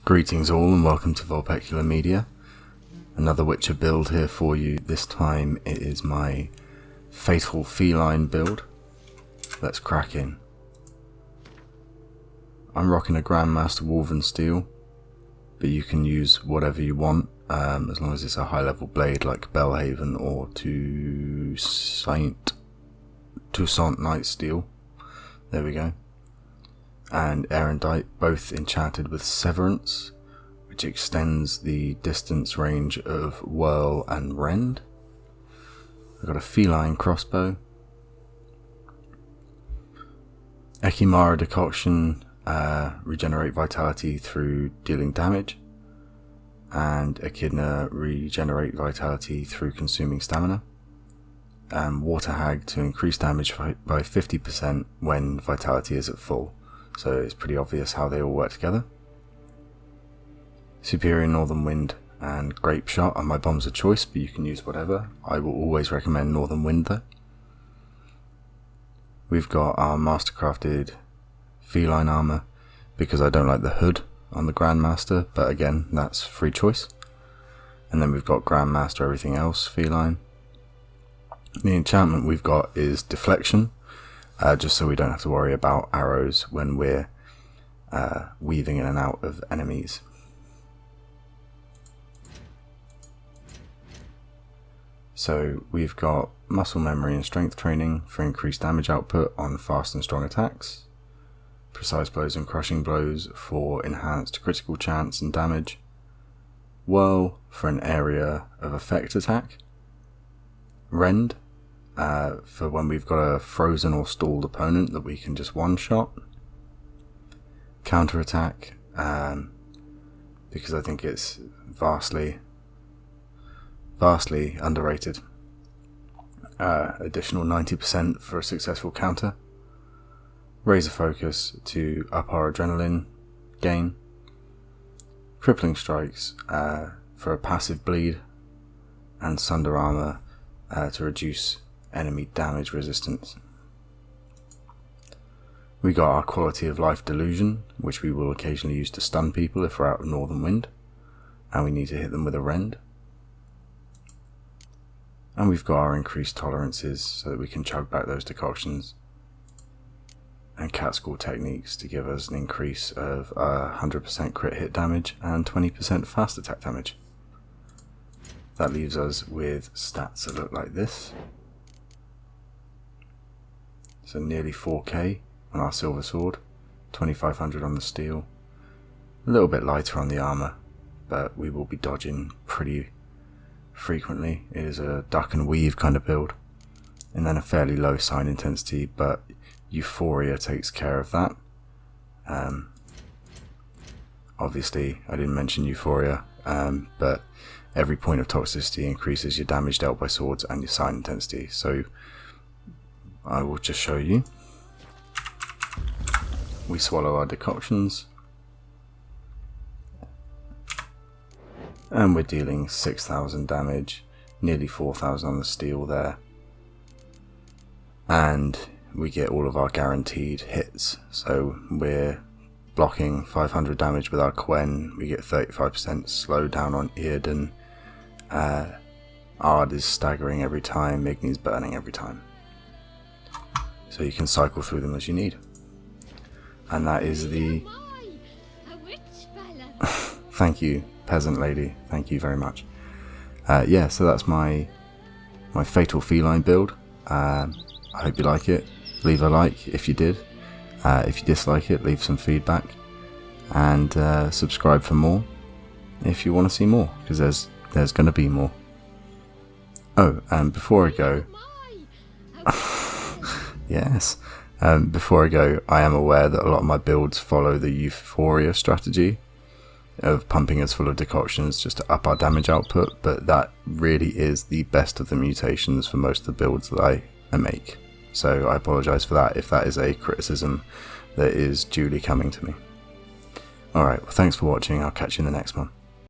Greetings all and welcome to Vulpecula Media. Another Witcher build here for you. This time it is my fatal feline build. Let's crack in. I'm rocking a Grandmaster Woven Steel, but you can use whatever you want as long as it's a high level blade like Belhaven or Toussaint Night Steel. There we go. And Erendite, both enchanted with Severance, which extends the distance range of Whirl and Rend. I've got a Feline crossbow. Ekimara Decoction, regenerate vitality through dealing damage. And Echidna, regenerate vitality through consuming stamina. And Water Hag to increase damage by 50% when vitality is at full. So it's pretty obvious how they all work together. Superior Northern Wind and Grape Shot are my bombs of choice, but you can use whatever. I will always recommend Northern Wind though. We've got our Mastercrafted Feline armor, because I don't like the hood on the Grandmaster, but again, that's free choice. And then we've got Grandmaster everything else Feline. The enchantment we've got is Deflection. Just so we don't have to worry about arrows when we're weaving in and out of enemies. So we've got muscle memory and strength training for increased damage output on fast and strong attacks. Precise blows and crushing blows for enhanced critical chance and damage. Whirl for an area of effect attack. Rend for when we've got a frozen or stalled opponent that we can just one-shot. Counterattack, because I think it's vastly underrated. Additional 90% for a successful counter. Razor Focus to up our adrenaline gain. Crippling Strikes for a passive bleed. And Sunder Armor to reduce enemy damage resistance. We got our Quality of Life Delusion, which we will occasionally use to stun people if we're out of Northern Wind, and we need to hit them with a Rend. And we've got our increased tolerances so that we can chug back those decoctions. And Cat School Techniques to give us an increase of 100% crit hit damage and 20% fast attack damage. That leaves us with stats that look like this. So nearly 4k on our silver sword, 2500 on the steel, a little bit lighter on the armor, but we will be dodging pretty frequently. It is a duck and weave kind of build, and then a fairly low sign intensity, but Euphoria takes care of that. Obviously I didn't mention Euphoria, but every point of toxicity increases your damage dealt by swords and your sign intensity. So I will just show you. We swallow our decoctions, and we're dealing 6,000 damage, nearly 4,000 on the steel there, and we get all of our guaranteed hits. So we're blocking 500 damage with our Quen, we get 35% slowdown on Earden, Ard is staggering every time, Igni's burning every time. So you can cycle through them as you need. And that is the... Thank you, peasant lady. Thank you very much. Yeah, so that's my fatal feline build. I hope you like it. Leave a like if you did. If you dislike it, leave some feedback. And subscribe for more if you want to see more, because there's going to be more. Oh, and before I go... Yes. Before I go, I am aware that a lot of my builds follow the Euphoria strategy of pumping us full of decoctions just to up our damage output, but that really is the best of the mutations for most of the builds that I make. So I apologise for that if that is a criticism that is duly coming to me. Alright, well thanks for watching, I'll catch you in the next one.